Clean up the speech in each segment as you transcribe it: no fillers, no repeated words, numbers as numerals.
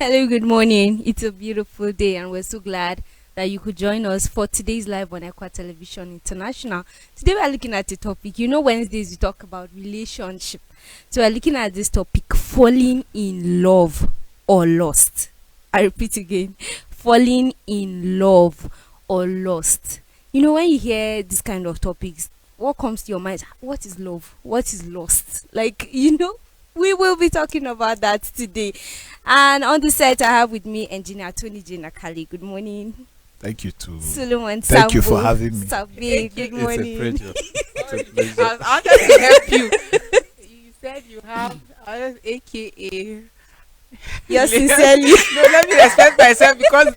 Hello, good morning. It's a beautiful day, and we're so glad that you could join us for today's live on Equa Television International. Today, we are looking at a topic. Wednesdays we talk about relationship. So, we're looking at this topic: falling in love or lost. I repeat again: falling in love or lost. When you hear this kind of topics, what comes to your mind? What is love? What is lost? We will be talking about that today. And on the set, I have with me engineer Tony J. Nakali. Good morning. Thank you too. Solomon Thank you Sambo. for having me. Sabi, good morning. It's a pleasure. It's a pleasure. I wanted to help you. You said you have AKA. Yours sincerely, No, let me respect myself because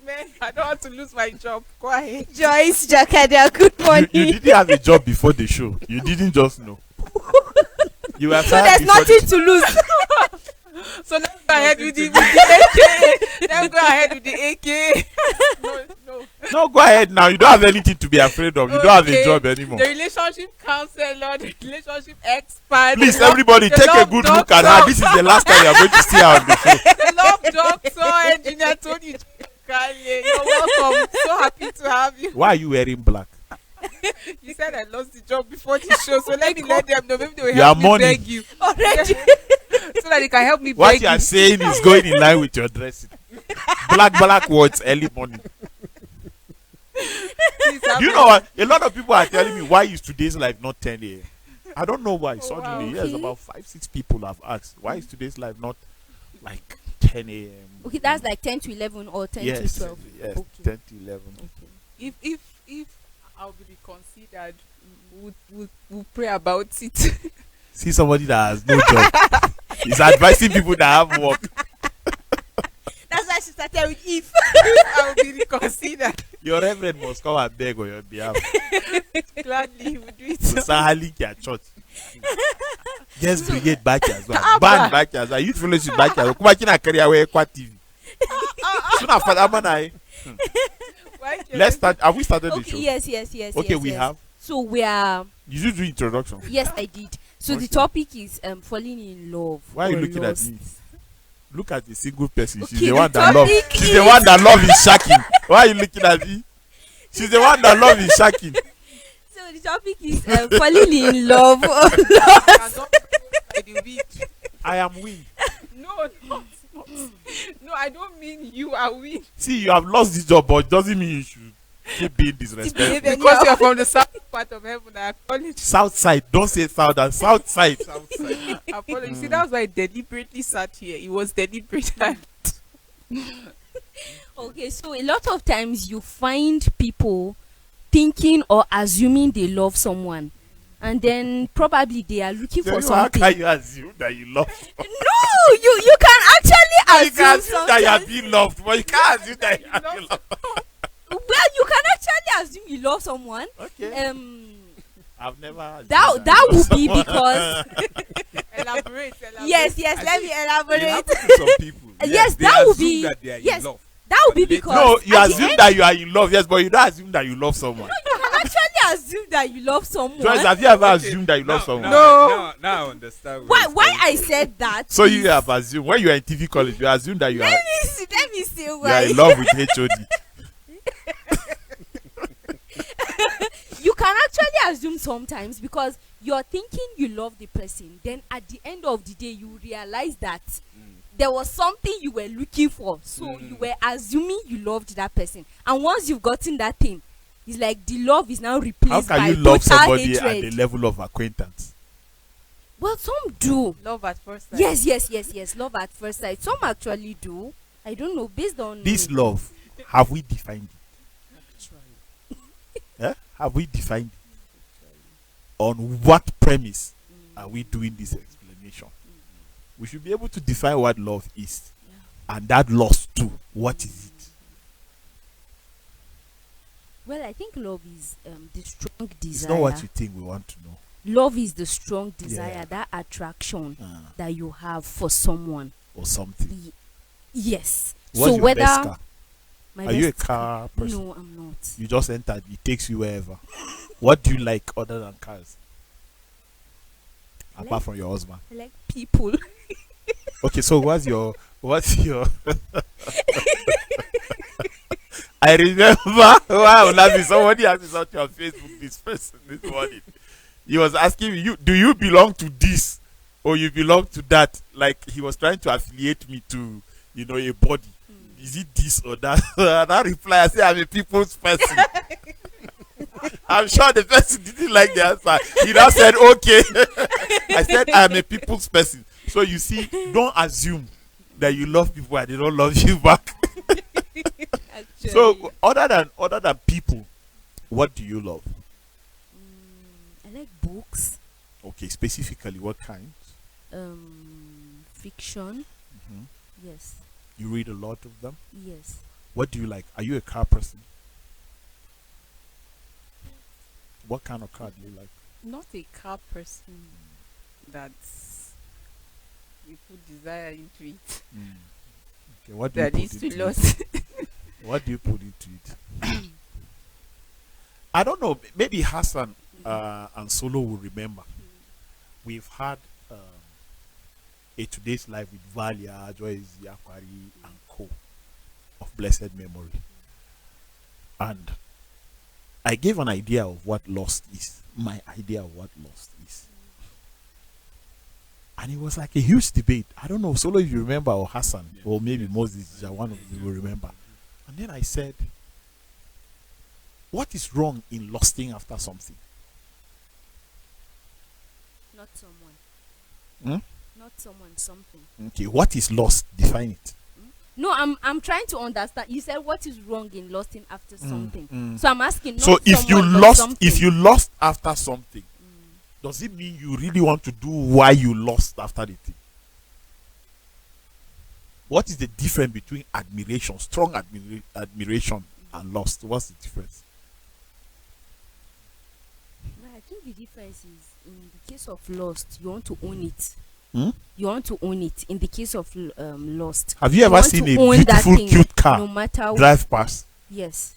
man, I don't want to lose my job. Go ahead. Joyce Jakadia. Good morning. You didn't have a job before the show. You didn't just know. You were So there's nothing to lose. So let's go ahead with the AK. Let's go ahead with the AK. No. No, go ahead now. You don't have anything to be afraid of. You don't have a job anymore. The relationship counselor, the relationship expert. Please, the love- everybody, the take a love good look doctor, at her. This is the last time you're going to see her on the show. The love doctor, engineer Tony Kanye. You're welcome. So happy to have you. Why are you wearing black? You said I lost the job before the show, so let me let them know. Maybe they will You help are me mourning. beg you. Already. So that they can help me What beg you are you. saying is going in line with your dressing. Black words early morning. Please have You me. know what? A lot of people are telling me, why is today's life not 10 a.m.? I don't know why. Suddenly, wow. yes, Okay. about 5-6 people have asked, why is today's life not like 10 a.m.? Okay, that's like 10 to 11 or 10 yes, to 12. yes, Okay. 10 to 11. If I'll be reconsidered, we'll pray about it. See somebody that has no job. He's advising people that have work. That's why she started with if. I'll be reconsidered. Your reverend must come and beg on your behalf. Gladly, he will do it. So Sahali your church. Just brigade back as well. Abba. Ban back as well. Youth fellowship back as well. Kuma kina carry away Equa TV. Sooner for that man, Why can't let's start. Have we started the Okay, show? yes. Okay, yes, we yes. have. So we are. You should do introduction. Yes, I did. So the Okay. topic is falling in love. Why are you or looking lost. at me? Look at the single person. She's Okay, the the one that love. topic She's the is- one that love is shacking. Why are you looking at me? She's the one that love is shacking. So the topic is falling in love or lost. I don't by the week. I am weak. No, not. No, I don't mean you are weak. See, you have lost this job, but it doesn't mean you should keep being disrespectful. Then Because you you're from the south part of heaven, I acknowledge. South side, don't say south and south side. South side. I apologize. You see, that's why I deliberately sat here. It was deliberate. Okay, so a lot of times you find people thinking or assuming they love someone, and then probably they are looking for How something. can you assume that you love? No, you can You actually can assume assume that you are sometimes. being loved, but you can't assume that you are being loved. Well, you can actually assume you love someone. Okay. I've never. assumed That you would love be someone. because Elaborate. yes, let me It elaborate. happens to some people. Yes, they that would assume be- that they are yes. in love. That would be But later- because No, you at the assume end, that you are in love, yes, but you don't assume that you love someone. you can actually assume that you love someone. Joyce, have you ever Okay, assumed that you love someone? Now I understand. Why I said that? So is- you have assumed when you are in TV college, you assume that you are let me see you are why. in love with HOD. You can actually assume sometimes because you're thinking you love the person, then at the end of the day you realize that there was something you were looking for, so you were assuming you loved that person, and once you've gotten that thing, it's like the love is now How replaced can by you love total somebody at hatred. the level of acquaintance? Well, some do. Love at first sight. Yes, love at first sight. Some actually do. I don't know, based on This love, have we defined it? Have we defined it? On what premise are we doing this explanation? We should be able to define what love is, and that loss too. What is it? Well, I think love is the strong desire. It's not what you think we want to know. Love is the strong desire, Yeah. that attraction Uh, that you have for someone. or something. Yes. What's so your whether best car? my Are you a best car person? No, I'm not. You just entered, it takes you wherever. What do you like other than cars? I Apart like- from your husband. I like people. Okay, so What's your? I remember why I was laughing. Somebody asked me something on Facebook this person this morning. He was asking me, "You do you belong to this or you belong to that?" Like he was trying to affiliate me to, a body. Is it this or that? That reply, I say, I'm a people's person. I'm sure the person didn't like the answer. He now said, okay. I said, I'm a people's person. So you see, don't assume that you love people and they don't love you back. Actually. So other than people, what do you love? I like books, Okay, specifically what kind? fiction. Mhm. Yes, You read a lot of them. yes. What do you like? Are you a car person? What kind of car do you like? Not a car person that you put desire into it. Okay, what do you That put is into to it? lost. What do you put into it? I don't know. Maybe Hassan and Solo will remember. We've had a today's live with Valia, Joyce Yakwari, and co of blessed memory, and I gave an idea of what lost is. My idea of what lost is, and it was like a huge debate. I don't know, Solo, if you remember, or Hassan, or maybe Moses, one of you will remember. And then I said, what is wrong in lusting after something? Not someone. Hmm? Not someone. Something. Okay, what is lost? Define it. No, I'm trying to understand. You said what is wrong in lusting after something. mm. So I'm asking. Not So if you someone, but lost, something. if you lost after something, does it mean you really want to do why you lost after the thing? What is the difference between admiration, strong admiration, and lust? What's the difference? Well, I think the difference is in the case of lust, you want to own it. Hmm? You want to own it. In the case of lust, Have you ever want seen to a own that beautiful, thing, cute car no matter drive past? Yes.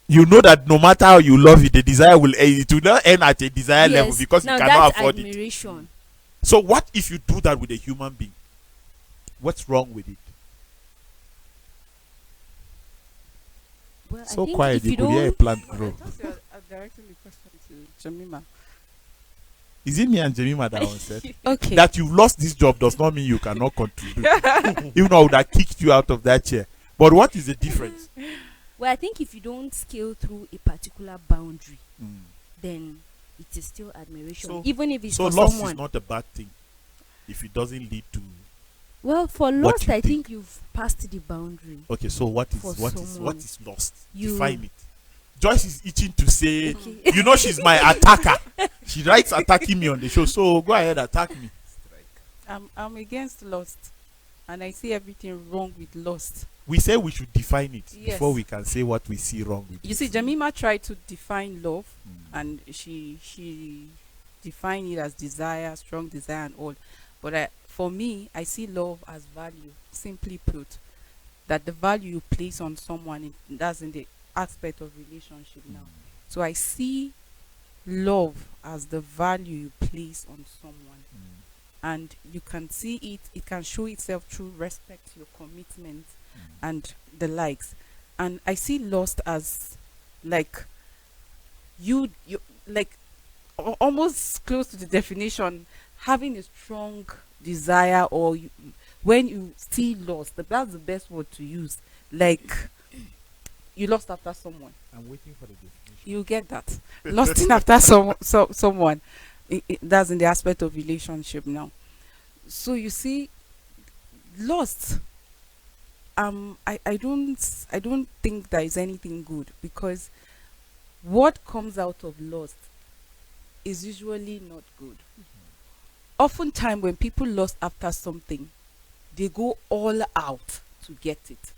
You know that no matter how you love it, the desire will it will not end at a desired level Yes. because Now you cannot that's afford it. admiration. So what if you do that with a human being? What's wrong with it? Well, I So think quiet, if you you could hear a don't, plant grow. I thought you were directing the question to Jamima. Is it me and Jemima that once said Okay. that you lost this job does not mean you cannot contribute? Even though I would have kicked you out of that chair. But what is the difference? well, I think if you don't scale through a particular boundary, then it is still admiration, So- even if it's So for loss someone. is not a bad thing if it doesn't lead to. Well, for what lost, you I think. think you've passed the boundary. Okay, so what For is someone. lost? You- Define it. Joyce is itching to say, Okay. you know, she's my attacker. She writes attacking me on the show, so go ahead, attack me. I'm against lust, and I see everything wrong with lust. We say we should define it Yes. before we can say what we see wrong with You it. see, Jamima tried to define love, Mm. and she defined it as desire, strong desire, and all. But for me, I see love as value. Simply put, that the value you place on someone, that's in the aspect of relationship now. So I see love as the value you place on someone, and you can see it. It can show itself through respect, your commitment, and the likes. And I see lust as like you like almost close to the definition, having a strong desire, or when you see lust, that's the best word to use. Like you lost after someone, I'm waiting for the definition. you get that. Lusting after someone, that's in the aspect of relationship now. So you see, lust, I don't think there is anything good, because what comes out of lust is usually not good. Oftentimes when people lust after something, they go all out to get it.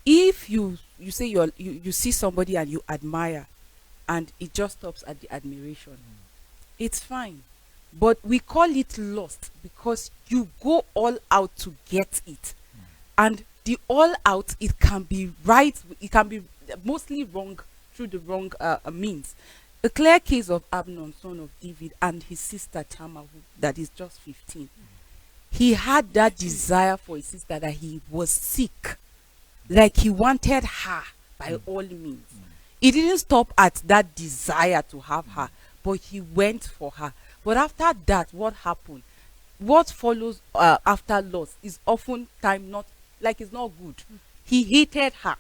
If you say you see somebody and you admire, and it just stops at the admiration, it's fine. But we call it lust because you go all out to get it. And the all out, it can be right, it can be mostly wrong through the wrong means. A clear case of Abnon, son of David, and his sister Tamar, that is just 15. he had that desire for his sister that he was sick. Like he wanted her by all means. He didn't stop at that desire to have her, but he went for her. But after that, what happened? What follows after loss is often time not like it's not good. He hated her.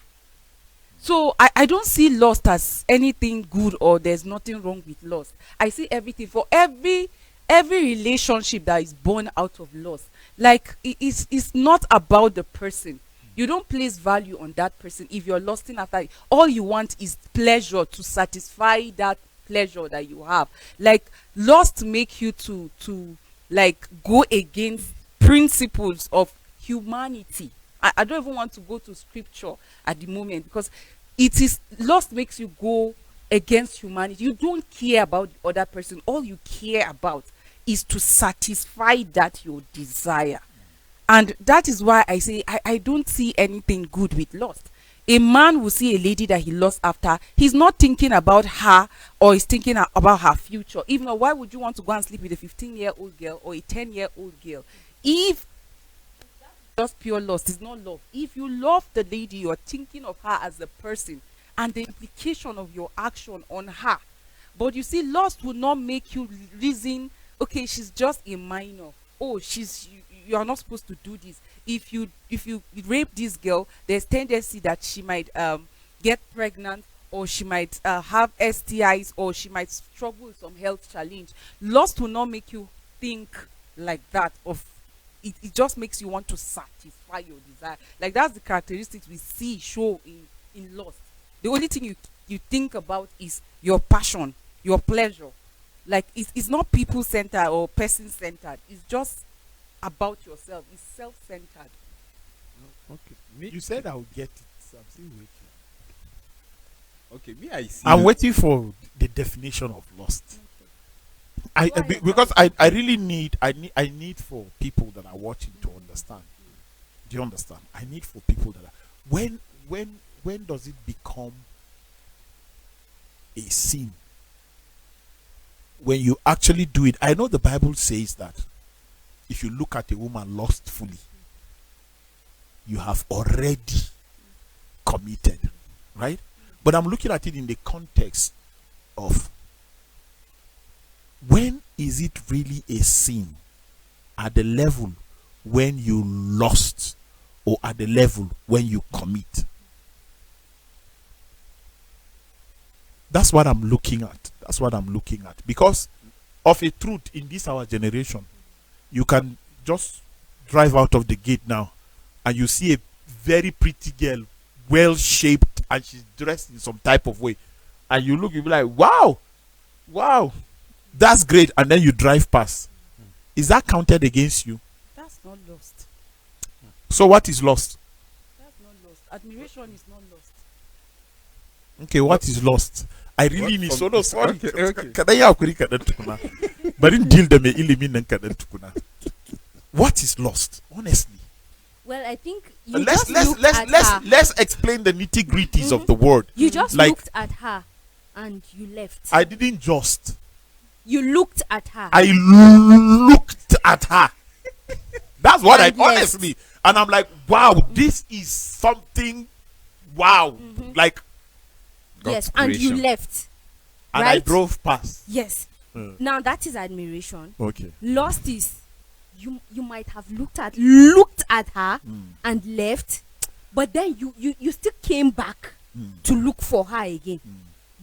So I don't see lust as anything good or there's nothing wrong with lust. I see everything for every relationship that is born out of lust. Like it's not about the person. You don't place value on that person if you're lusting after it. All you want is pleasure to satisfy that pleasure that you have. Like lust make you to like go against principles of humanity. I don't even want to go to scripture at the moment because it is lust makes you go against humanity. You don't care about the other person. All you care about is to satisfy that your desire. And that is why I say I don't see anything good with lust. A man will see a lady that he lusts after. He's not thinking about her or he's thinking about her future. Even though, why would you want to go and sleep with a 15-year-old girl or a 10-year-old girl? If just pure lust is not love. If you love the lady, you're thinking of her as a person and the implication of your action on her. But you see, lust will not make you reason, okay, she's just a minor. Oh, you are not supposed to do this. If you rape this girl, there's tendency that she might get pregnant or she might have STIs or she might struggle with some health challenge. Lust will not make you think like that. It just makes you want to satisfy your desire. Like that's the characteristics we see show in lust. The only thing you think about is your passion, your pleasure. Like it's not people centered or person centered. It's just about yourself. It's self-centered. Okay. You said I'll get it. So I'm still waiting. Okay, me I see. I'm waiting for the definition of lust. Because I really need for people that are watching to understand. Do you understand? I need for people that are when does it become a sin? When you actually do it. I know the Bible says that if you look at a woman lustfully, you have already committed, right? But I'm looking at it in the context of when is it really a sin? At the level when you lust or at the level when you commit? That's what I'm looking at. That's what I'm looking at. Because of a truth in this our generation, you can just drive out of the gate now and you see a very pretty girl, well shaped, and she's dressed in some type of way. And you look, you be like, wow, that's great. And then you drive past. Is that counted against you? That's not lust. So what is lust? That's not lust. Admiration is not lust. Okay, what is lust? I really What need from- so no sorry. Okay. Can I have tukuna? But in deal them ilimi tukuna. What is lust? Honestly. Well, I think you Let's just looked at her. let's explain the nitty-gritties of the word. You just Like- looked at her and you left. I didn't just. You looked at her. I looked at her. That's what And I honestly. And I'm like, wow, this is something. Wow. Like, yes, God's and you creation. left. and I Right? drove past. Yes. Now that is admiration. Okay. Lust is you might have looked at her and left, but then you still came back to look for her again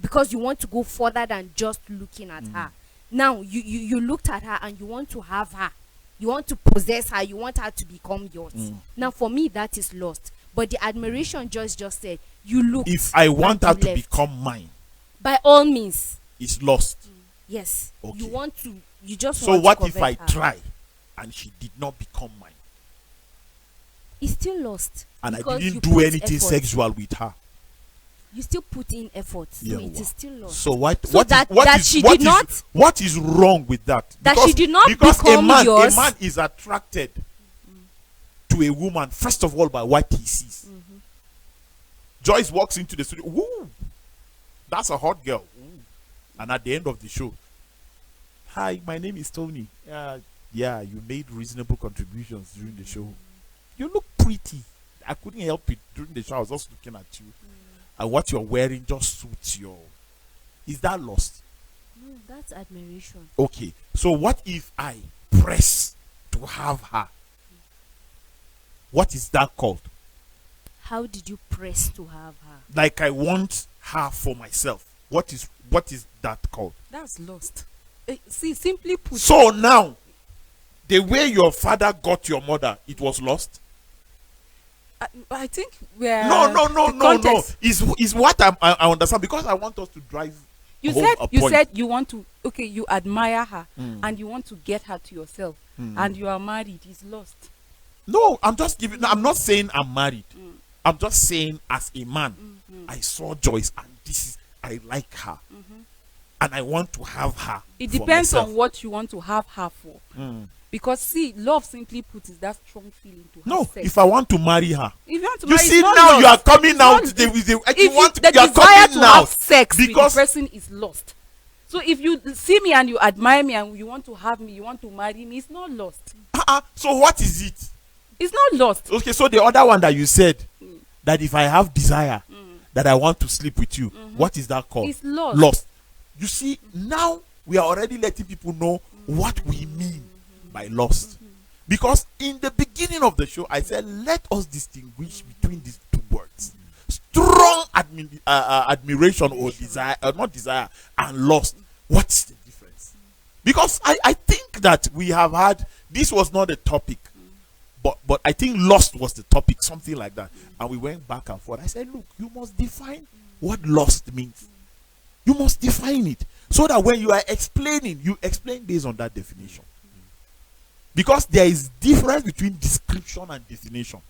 because you want to go further than just looking at her. Now you looked at her and you want to have her, you want to possess her, you want her to become yours. Now for me that is lust, but the admiration just said you looked. If I want her and you to left. become mine, by all means, it's lost. yes. Okay. You just So want what to if I covet her. try and she did not become mine? It's still lost And because I you didn't do put anything effort. sexual with her. You still put in effort, so Yeah, it wow. is still lost. So what? So what is- that- what that is- she what did is- not- What is wrong with that? That she did not because become a yours. man is attracted to a woman first of all by what he sees. Joyce walks into the studio. Woo, that's a hot girl. Ooh. And at the end of the show, hi, my name is Tony. Yeah, you made reasonable contributions during the show. You look pretty. I couldn't help it during the show. I was just looking at you, and what you're wearing just suits your. Is that lost? No, that's admiration. Okay, so what if I press to have her? What is that called? How did you press to have her? Like I want her for myself. What is that called? That's lost. See, simply put. So now, the way your father got your mother, it was lost. I think we're No. Is what I understand, because I want us to drive. You said you want to, okay, you admire her and you want to get her to yourself and you are married. It's lost. No, I'm just giving. I'm not saying I'm married. I'm just saying, as a man, I saw Joyce, and I like her, and I want to have her. It for depends myself. on what you want to have her for. Because see, love simply put is that strong feeling to have No, sex. if I want to marry her, If you want to you marry, see it's not now lost. you are coming It's out. not- You if want the you are desire coming to now have sex with the because person is lost. So if you see me and you admire me and you want to have me, you want to marry me, it's not lost. so what is it? It's not lost. Okay, so the other one that you said, that if I have desire, that I want to sleep with you, what is that called? It's lost. Lost. You see, now we are already letting people know what we mean by lost. Because in the beginning of the show, I said, let us distinguish between these two words: strong admiration or desire, not desire, and lost. What's the difference? Because I think that we have had, this was not a topic, but I think lost was the topic, something like that. And we went back and forth. I said, look, you must define what lost means. You must define it, so that when you are explaining, you explain based on that definition. Because there is difference between description and definition.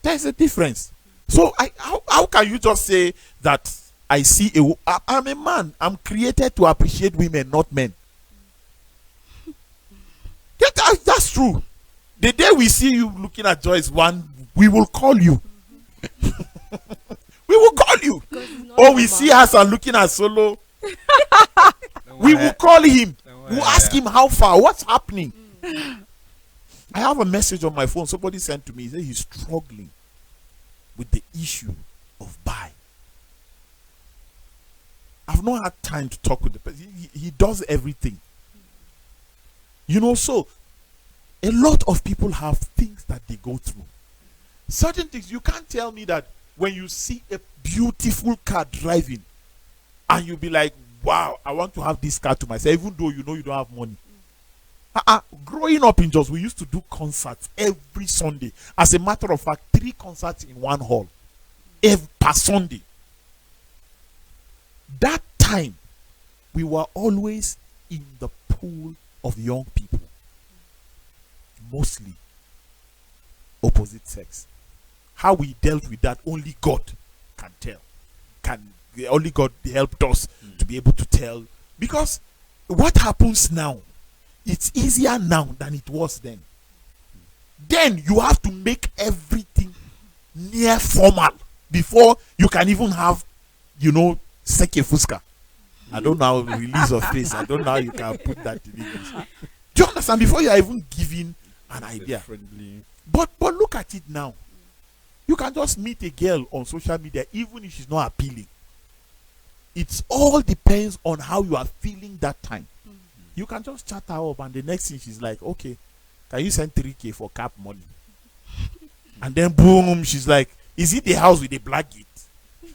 There is a difference. So how can you just say that I see I'm a man. I'm created to appreciate women, not men. That's true. The day we see you looking at Joyce, we will call you. We will call you. Or we see us and looking at Solo, we will call him. We'll ask him how far, what's happening. I have a message on my phone. Somebody sent to me. He said he's struggling with the issue of bi. I've not had time to talk with the person. He does everything. You know, so a lot of people have things that they go through. Certain things, you can't tell me that when you see a beautiful car driving and you'll be like, wow, I want to have this car to myself, even though you know you don't have money. Growing up in Jos, we used to do concerts every Sunday. As a matter of fact, 3 concerts in one hall per Sunday. That time, we were always in the pool of young people, mostly opposite sex. How we dealt with that, only God can tell. Only God helped us to be able to tell. Because what happens now, it's easier now than it was then. Then you have to make everything near formal before you can even have, seke fuska. I don't know how release of face. I don't know how you can put that in English. Do you understand? Before you are even giving an idea. But look at it now. You can just meet a girl on social media, even if she's not appealing. It all depends on how you are feeling that time. You can just chat her up, and the next thing she's like, okay, can you send 3K for cap money? And then boom, she's like, is it the house with the black gate?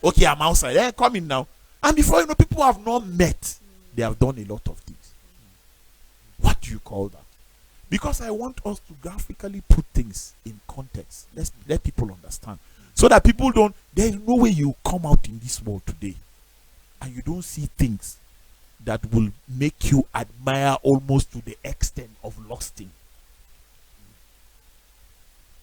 Okay, I'm outside. Hey, come in now. And before you know, people have not met. They have done a lot of things. What do you call that? Because I want us to graphically put things in context. Let's let people understand. So that people don't, there is no way you come out in this world today and you don't see things that will make you admire almost to the extent of lusting.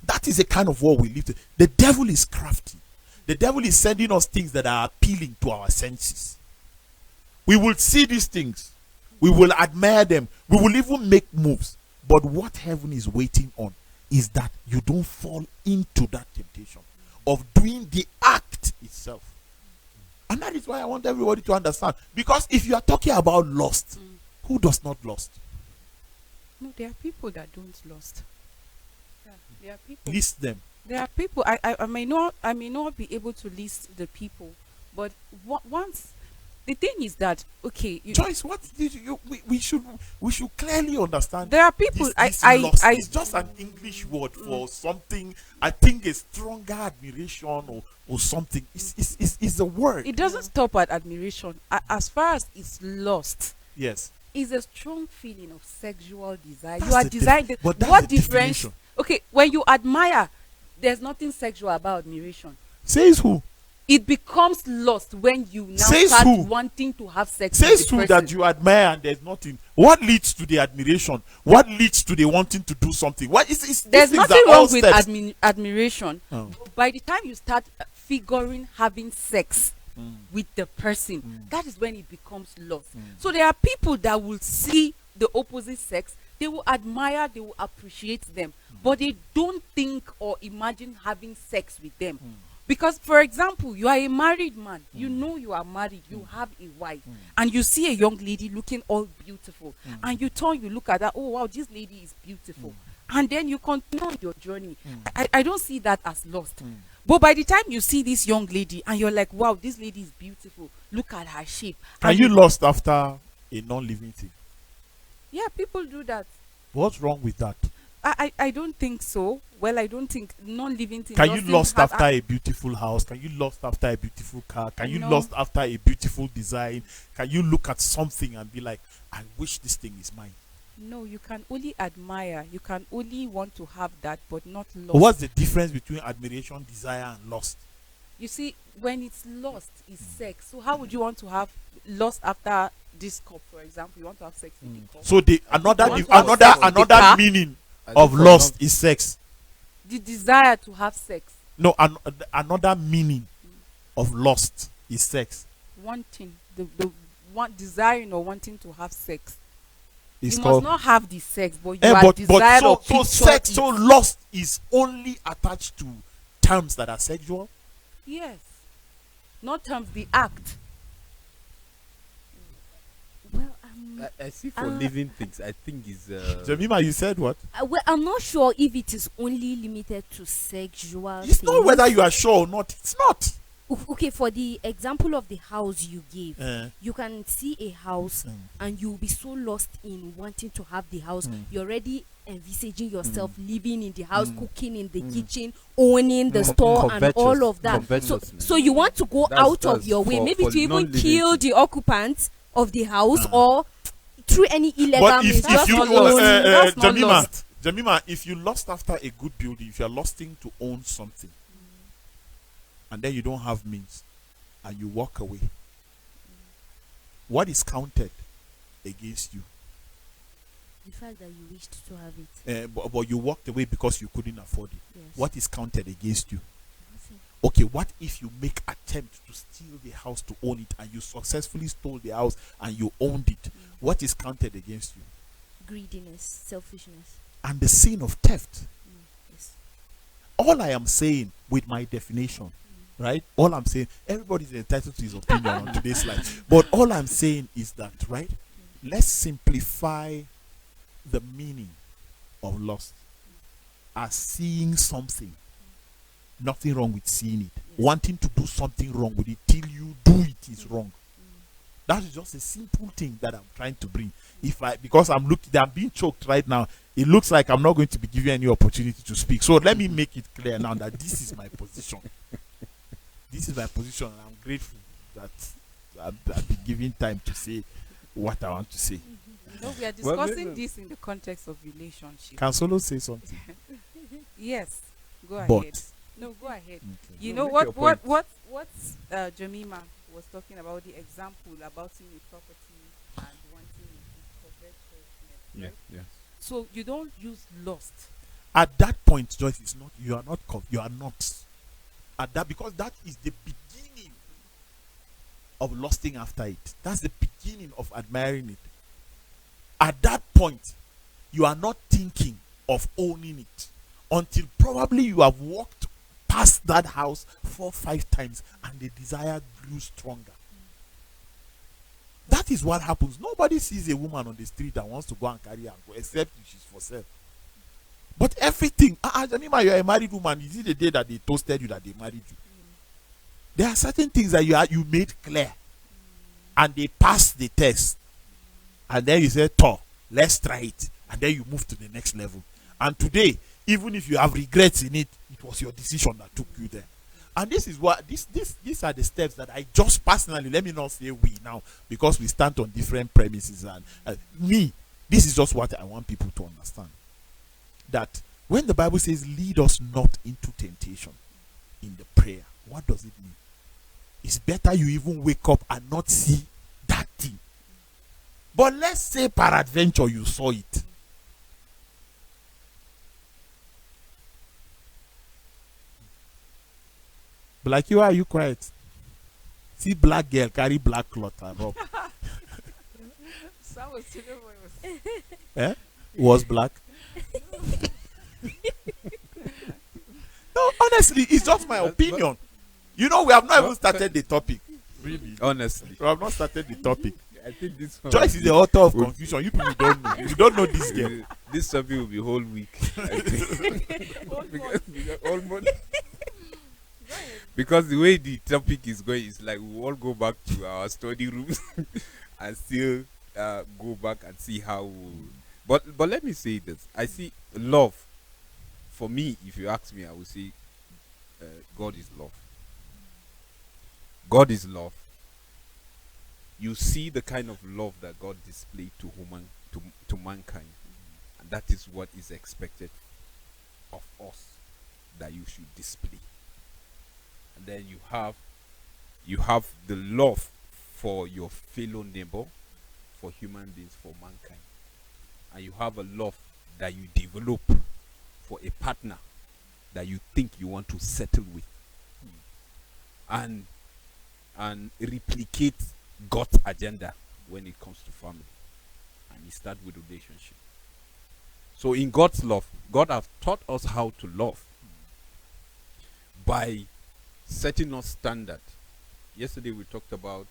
That is a kind of world we live in. The devil is crafty. The devil is sending us things that are appealing to our senses. We will see these things. We will admire them. We will even make moves. But what heaven is waiting on is that you don't fall into that temptation of doing the act itself. And that is why I want everybody to understand. Because if you are talking about lust, who does not lust? No, there are people that don't lust. Yeah, there are people. List them. There are people. I may not be able to list the people, but once the thing is that okay, Joyce, what did we should clearly understand. there are people. This lust is just an English word for something. I think a stronger admiration or something. It's a word. It doesn't stop at admiration. As far as it's lust, Yes. is a strong feeling of sexual desire. That's You are the designed. but that's What the difference? definition. Okay, when you admire, there's nothing sexual about admiration. Says who? It becomes lust when you now Says start who? wanting to have sex. Says with who the that person. you admire and there's nothing. What leads to the admiration? What leads to the wanting to do something? What is these There's things nothing are all wrong with steps. admiration. Oh. By the time you start figuring having sex with the person, that is when it becomes lust. So there are people that will see the opposite sex, they will admire, they will appreciate them, but they don't think or imagine having sex with them. Because, for example, you are a married man, you know you are married, you have a wife, and you see a young lady looking all beautiful, and you turn, you look at her, oh wow, this lady is beautiful, and then you continue on your journey. I don't see that as lost. But by the time you see this young lady and you're like, wow, this lady is beautiful, look at her shape. Can and you lust after a non-living thing? Yeah, people do that. What's wrong with that? I don't think so. Well, I don't think non-living things. Can you lust after a beautiful house? Can you lust after a beautiful car? Can you No. lust after a beautiful design? Can you look at something and be like, I wish this thing is mine? No, you can only admire. You can only want to have that, but not lust. What's the difference between admiration, desire, and lust? You see, when it's lust, it's sex. So how would you want to have lust after this cup, for example? You want to have sex with the cup. So the want to have sex with another the car? meaning I of think for lust long- is sex. The desire to have sex, No, another meaning of lust is sex. wanting, the want, desiring or wanting to have sex. It's You called must not have the sex, but you Eh, are desire or so picture sex, it. so lust is only attached to terms that are sexual. Yes, not terms, the act. Well, I see for Uh, living things, I think is Jemima, you said what? well, I'm not sure if it is only limited to sexual. It's not things. whether you are sure or not. It's not. Okay, for the example of the house you gave, Eh, you can see a house and you'll be so lost in wanting to have the house. You're already envisaging yourself living in the house, cooking in the kitchen, owning the store, and all of that. So you want to go out of your way, maybe to even kill the occupants of the house or through any illegal But means. if Just you not lust. owning. That's not Jemima, lust. Jemima, if you lust after a good building, if you're lusting to own something, and then you don't have means, and you walk away, what is counted against you? The fact that you wished to have it. But you walked away because you couldn't afford it. Yes. What is counted against you? Nothing. Okay, what if you make attempt to steal the house to own it, and you successfully stole the house and you owned it? What is counted against you? Greediness, selfishness. And the sin of theft. Yes. All I am saying with my definition, right? All I'm saying, everybody's entitled to his opinion on today's life. But all I'm saying is that, right? Let's simplify the meaning of lust as seeing something. Nothing wrong with seeing it. Yes. Wanting to do something wrong with it till you do it is wrong. That is just a simple thing that I'm trying to bring. Because I'm being choked right now, it looks like I'm not going to be given any opportunity to speak. So let me make it clear now that this is my position. This is my position, and I'm grateful that I've been given time to say what I want to say. No, we are Well, discussing maybe- this in the context of relationship. Can Solo say something? Yes, go But ahead. No, go ahead. You No, know make what? your What? Jemima was talking about the example about seeing a property and wanting it covetousness. Yeah, Right? yeah. So you don't use lust. at that point, Joyce, is not you are not at that, because that is the beginning of lusting after it. That's the beginning of admiring it. At that point, you are not thinking of owning it until probably you have walked past that house 4 or 5 times and the desire grew stronger. That that is what happens. Nobody sees a woman on the street and wants to go and carry her and go, except if she's for sale. But everything, Janima, you're a married woman. Is it the day that they toasted you that they married you? There are certain things that you made clear, and they passed the test. And then you say, let's try it. And then you move to the next level. And today, even if you have regrets in it, it was your decision that took you there. And this is what these are the steps that I just personally, let me not say we now, because we stand on different premises, and me, this is just what I want people to understand. That when the Bible says lead us not into temptation in the prayer, what does it mean? It's better you even wake up and not see that thing. But let's say peradventure you saw it. Black, you are you quiet? See black girl carry black cloth and rope. Eh? Was black? No, honestly, it's just my opinion. You know, we have not even started the topic. Really. Honestly. We have not started the topic. I think this one Joyce is the author of confusion. You people don't know. You don't know this girl. This topic will be whole week. I think. Because the way the topic is going is like we all go back to our study rooms and still go back and see how. But let me say this. I see love. For me, if you ask me, I would say God is love. God is love. You see the kind of love that God displayed to mankind, and that is what is expected of us, that you should display. And then you have the love for your fellow neighbor, for human beings, for mankind, and you have a love that you develop for a partner that you think you want to settle with, and replicate God's agenda when it comes to family, and you start with relationship. So in God's love, God has taught us how to love by setting us standard. Yesterday we talked about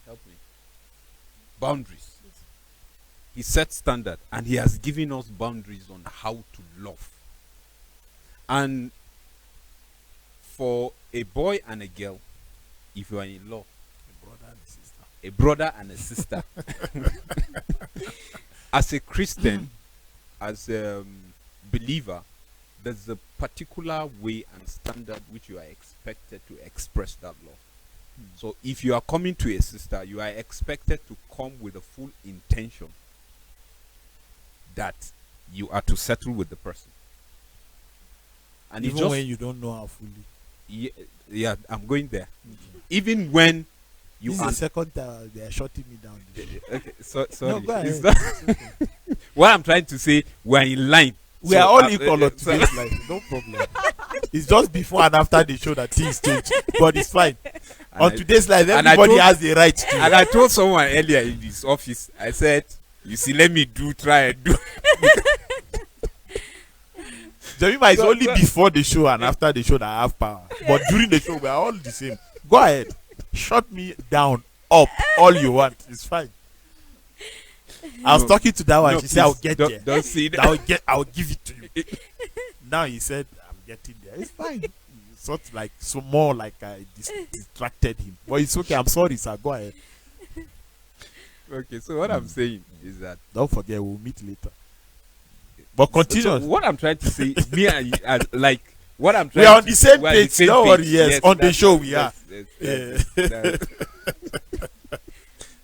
help me, boundaries. He set standard, and he has given us boundaries on how to love. And for a boy and a girl, if you are in love, a brother and a sister, as a Christian, as a believer, there's a particular way and standard which you are expected to express that love. So if you are coming to a sister, you are expected to come with a full intention that you are to settle with the person. And even when you don't know how fully. Yeah, I'm going there. Even when you this are is the second time they are shutting me down. okay, sorry. No, go ahead. It's not what I'm trying to say, we're in line. We are all equal on today's life. No problem. It's just before and after the show that things change. But it's fine. On today's life, everybody has the right to. And I told someone earlier in this office, I said, you see, let me try and do. Jemima is only before the show and after the show that I have power. But during the show, we are all the same. Go ahead. Shut me down, up, all you want. It's fine. I was talking to that one. No, she said, I'll get there. Don't say that. I'll give it to you. Now he said, I'm getting there. It's fine. It's sort of like, so more like I distracted him. But it's okay. I'm sorry, sir. Go ahead. Okay, so what I'm saying is that, don't forget, we'll meet later. But continue. So what I'm trying to say, me and you, like, what I'm trying we are on to the same page. Don't worry. Yes, on the show we are.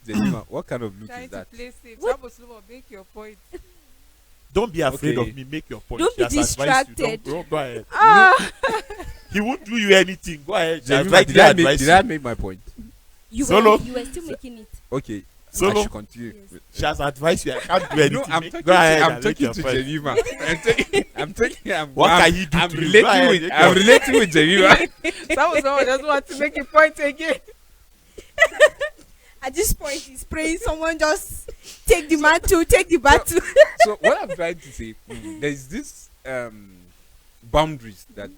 Jenima, what kind of look Trying is that? to play safe. Make your point. Don't be afraid Okay. of me. Make your point. Don't She be has advised you. distracted. Go ahead. Ah, He won't do you anything. Go ahead. She has Jenima, rightly advised did you. I make my point? Solo. You were still making it. Okay, Solo. I should continue. Yes. She has advised you. I can't do anything. No, I'm Make- talking go ahead to, and I'm make talking your to point. Jenima. What can you do I'm to you? Go relating ahead, with, make I'm your- relating with Jenima. someone just want to make a point again. At this point, he's praying someone just take the mantle, take the battle. So what I'm trying to say, there's this boundaries that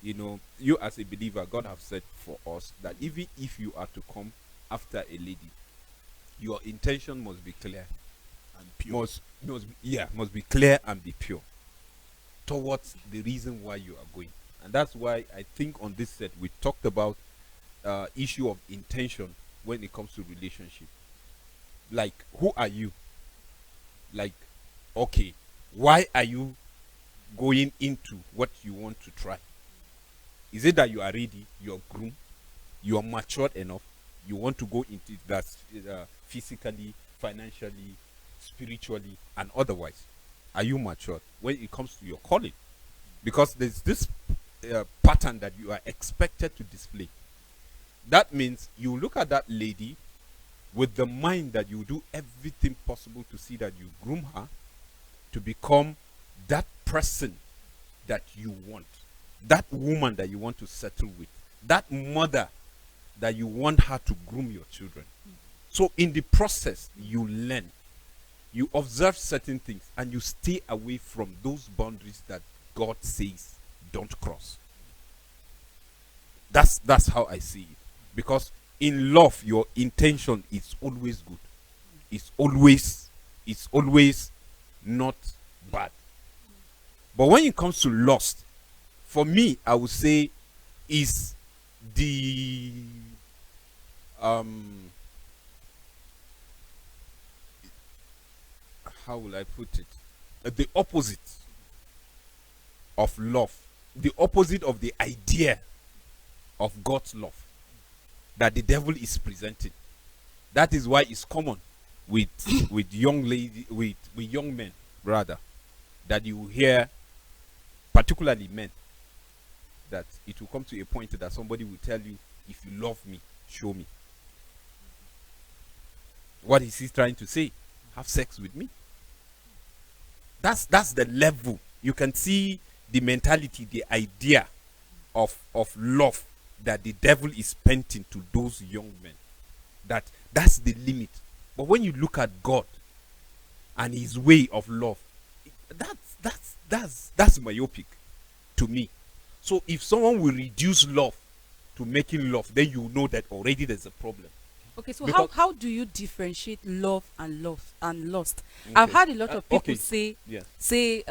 you know, you as a believer, God have said for us that even if you are to come after a lady, your intention must be clear, And pure. must be clear and be pure towards the reason why you are going. And that's why I think on this set we talked about issue of intention when it comes to relationship. Like, who are you? Like, okay, why are you going into what you want to try? Is it that you are ready, you are groomed, you are matured enough, you want to go into that physically, financially, spiritually, and otherwise? Are you matured when it comes to your calling? Because there's this pattern that you are expected to display. That means you look at that lady with the mind that you do everything possible to see that you groom her to become that person that you want, that woman that you want to settle with, that mother that you want her to groom your children. So in the process, you learn, you observe certain things, and you stay away from those boundaries that God says don't cross. That's how I see it. Because in love, your intention is always good. It's always not bad. But when it comes to lust, for me, I would say is the how will I put it? The opposite of love, the opposite of the idea of God's love that the devil is presenting. That is why it's common with young men rather, that you hear, particularly men, that it will come to a point that somebody will tell you, if you love me, show me. What is he trying to say? Have sex with me. That's the level. You can see the mentality, the idea of love that the devil is painting to those young men. That's the limit. But when you look at God and his way of love, that's myopic to me. So if someone will reduce love to making love, then you know that already there's a problem. Okay, so Because- how do you differentiate love and lust? Okay. I've had a lot of people okay. say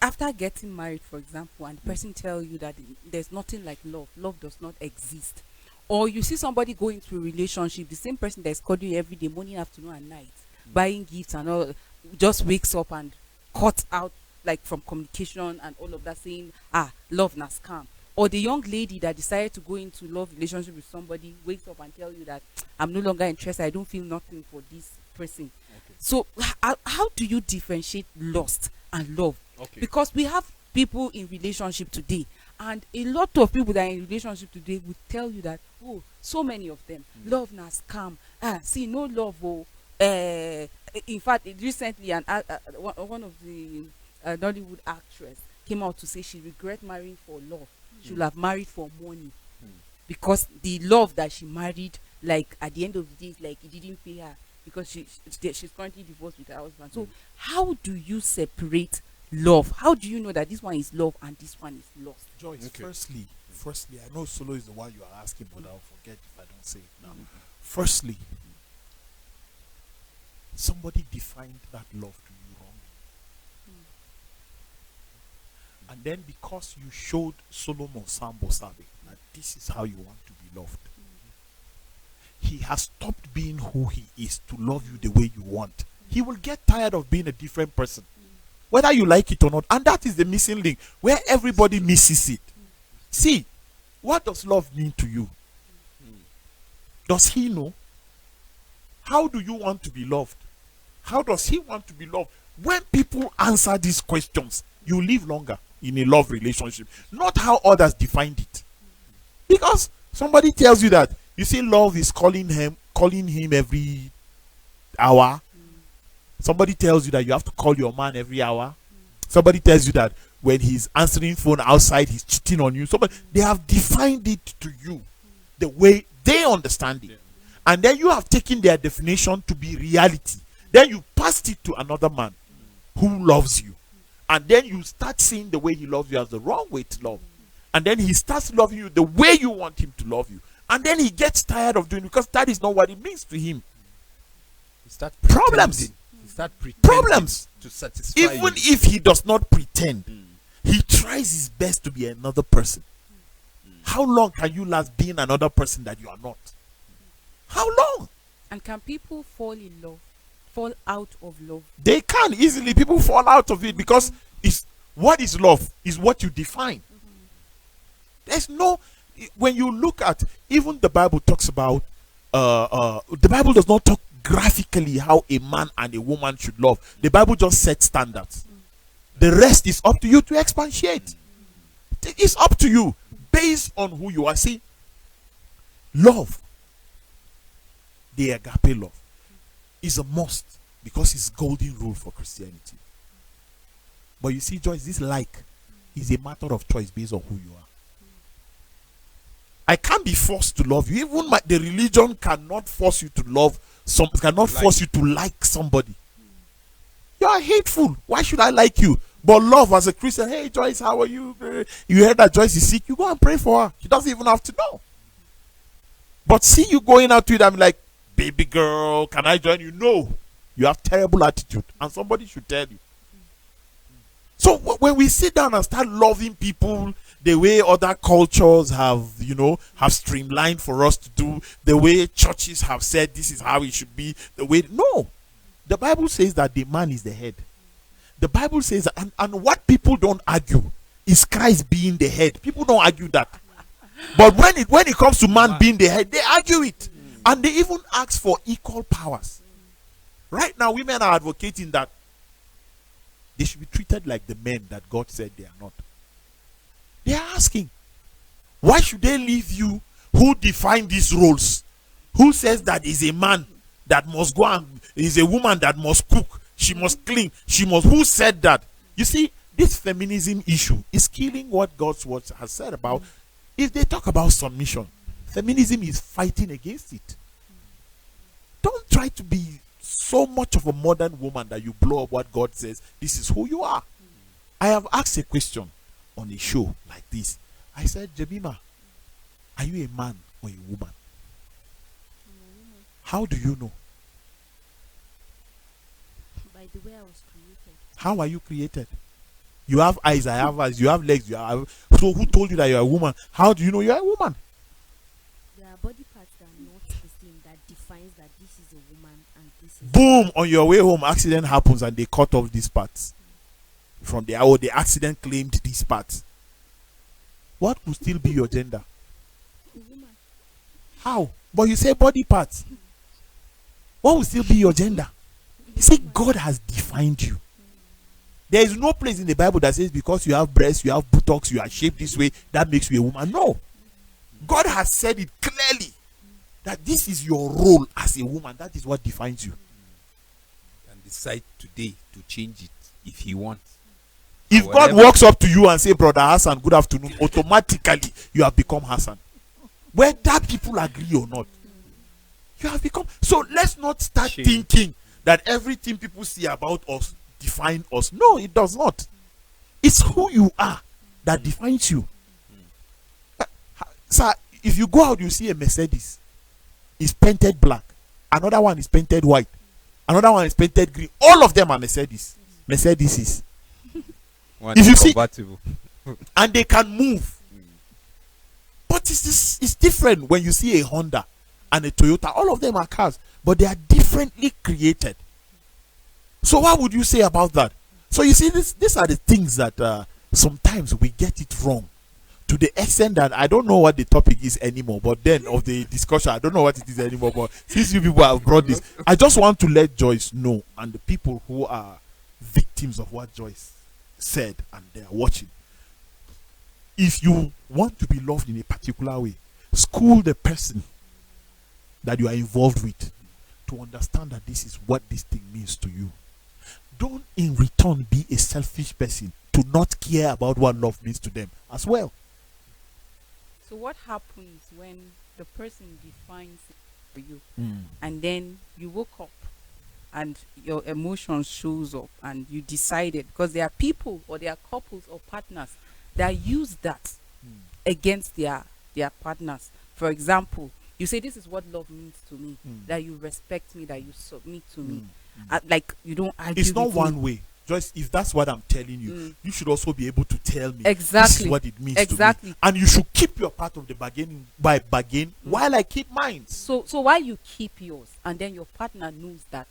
after getting married, for example, and the person tell you that there's nothing like love does not exist, or you see somebody going through a relationship, the same person that's calling you every day, morning, afternoon, and night, buying gifts and all, just wakes up and cut out like from communication and all of that, saying love na scam. Or the young lady that decided to go into love relationship with somebody wakes up and tell you that I'm no longer interested, I don't feel nothing for this person. Okay. So how do you differentiate lust and love? Okay. Because we have people in relationship today, and a lot of people that are in relationship today will tell you that, oh, so many of them, love na scam. See, no love. In fact, recently, one of the Nollywood actress came out to say she regret marrying for love. She would have married for money, because the love that she married, like at the end of the day, like it didn't pay her, because she's currently divorced with her husband. So how do you separate love? How do you know that this one is love and this one is lust? Joyce, Okay. firstly, I know solo is the one you are asking, but I'll forget if I don't say it now. Firstly, somebody defined that love to you wrongly. And then because you showed Solomon Sambo Sabe that this is how you want to be loved, he has stopped being who he is to love you the way you want. He will get tired of being a different person, whether you like it or not. And that is the missing link where everybody misses it. See, what does love mean to you? Does he know? How do you want to be loved? How does he want to be loved? When people answer these questions, you live longer in a love relationship, not how others defined it. Because somebody tells you that, you see, love is calling him every hour. Somebody tells you that you have to call your man every hour. Somebody tells you that when he's answering phone outside, he's cheating on you. They have defined it to you the way they understand it. And then you have taken their definition to be reality. Then you passed it to another man who loves you. And then you start seeing the way he loves you as the wrong way to love. And then he starts loving you the way you want him to love you. And then he gets tired of doing it because that is not what it means to him. You start Problems. pretending. You start pretending Problems. to satisfy Even you. if he does not pretend, he tries his best to be another person. How long can you last being another person that you are not? How long? And can people fall out of love? They can easily. People fall out of it because it's what is love is what you define. There's no, when you look at, even the Bible talks about the Bible does not talk graphically how a man and a woman should love. The Bible just sets standards. The rest is up to you to expatiate. It's up to you based on who you are. See, love, the agape love, is a must because it's golden rule for Christianity. But you see, Joyce, this like is a matter of choice based on who you are. I can't be forced to love you. Even the religion cannot force you to love cannot force you to like somebody. You are hateful. Why should I like you? But love, as a Christian, hey Joyce, how are you? You heard that Joyce is sick, you go and pray for her. She doesn't even have to know. But see you going out to it, I'm like, baby girl, can I join you? No. You have terrible attitude. And somebody should tell you. So when we sit down and start loving people the way other cultures have streamlined for us to do, the way churches have said this is how it should be, no. The Bible says that the man is the head. The Bible says that, and what people don't argue is Christ being the head. People don't argue that. But when it comes to man being the head, they argue it. And they even ask for equal powers. Right now, women are advocating that they should be treated like the men that God said they are not. They are asking, why should they leave you? Who define these roles? Who says that is a man that must go and is a woman that must cook? She must clean. Who said that? You see, this feminism issue is killing what God's word has said about. If they talk about submission, feminism is fighting against it. Don't try to be so much of a modern woman that you blow up what God says. This is who you are. I have asked a question on a show like this. I said, Jemima, are you a man or a woman? How do you know? By the way I was created. How are you created? You have eyes, I have eyes. You have legs, so who told you that you're a woman? How do you know you're a woman? There are body parts that are not the same that defines that this is a woman and this is Boom! On your way home, accident happens and they cut off these parts. From the hour the accident claimed these parts. What will still be your gender? a woman. How? But you say body parts. What will still be your gender? You see, God has defined you. There is no place in the Bible that says because you have breasts, you have buttocks, you are shaped this way, that makes you a woman. No. God has said it clearly that this is your role as a woman. That is what defines you. And decide today to change it if he wants. If God walks up to you and say, Brother Hassan, good afternoon, automatically you have become Hassan. Whether people agree or not, you have become. So let's not start thinking that everything people see about us define us. No, it does not. It's who you are that defines you. Sir, if you go out, you see a Mercedes. It's painted black. Another one is painted white. Another one is painted green. All of them are Mercedes. Mercedes. If you see, and they can move. But it's different when you see a Honda and a Toyota. All of them are cars, but they are differently created. So what would you say about that? So you see, these are the things that sometimes we get it wrong, to the extent that I don't know what the topic is anymore. But then of the discussion, I don't know what it is anymore. But since you people have brought this, I just want to let Joyce know, and the people who are victims of what Joyce said and they are watching. If you want to be loved in a particular way, school the person that you are involved with to understand that this is what this thing means to you. Don't in return be a selfish person to not care about what love means to them as well. So what happens when the person defines it for you and then you woke up and your emotions shows up and you decided, because there are people or there are couples or partners that use that against their partners. For example, you say this is what love means to me, that you respect me, that you submit to me, like you don't argue. It's not with one me. way. Just if that's what I'm telling you, you should also be able to tell me this is Exactly. what it means Exactly. to me. And you should keep your part of the bargaining by bargain while I keep mine. So while you keep yours, and then your partner knows that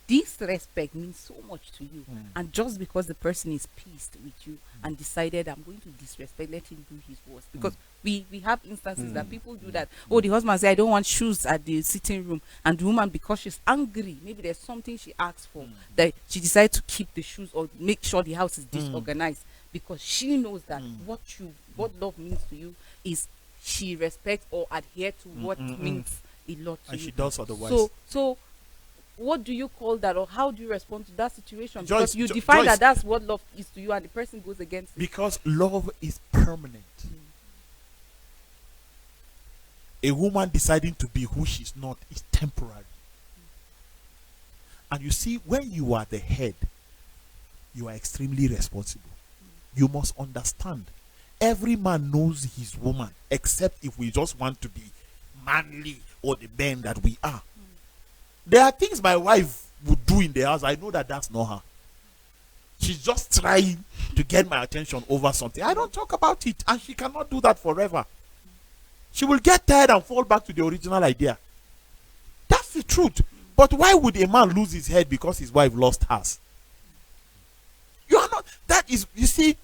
this respect means so much to you, and just because the person is pissed with you and decided I'm going to disrespect, let him do his worst. Because we have instances that people do that. Oh, the husband say I don't want shoes at the sitting room, and the woman, because she's angry, maybe there's something she asked for, that she decides to keep the shoes or make sure the house is disorganized, because she knows that what love means to you is she respects or adhere to what means a lot to And you. she does otherwise. So what do you call that, or how do you respond to that situation? Joyce, Because you Jo- define Joyce. that's what love is to you, and the person goes against it. Because love is permanent. A woman deciding to be who she's not is temporary. And you see, when you are the head, you are extremely responsible. You must understand. Every man knows his woman, except if we just want to be manly or the men that we are. There are things my wife would do in the house. I know that that's not her. She's just trying to get my attention over something. I don't talk about it, and she cannot do that forever. She will get tired and fall back to the original idea. That's the truth. But why would a man lose his head because his wife lost hers? You are not. That is, you see,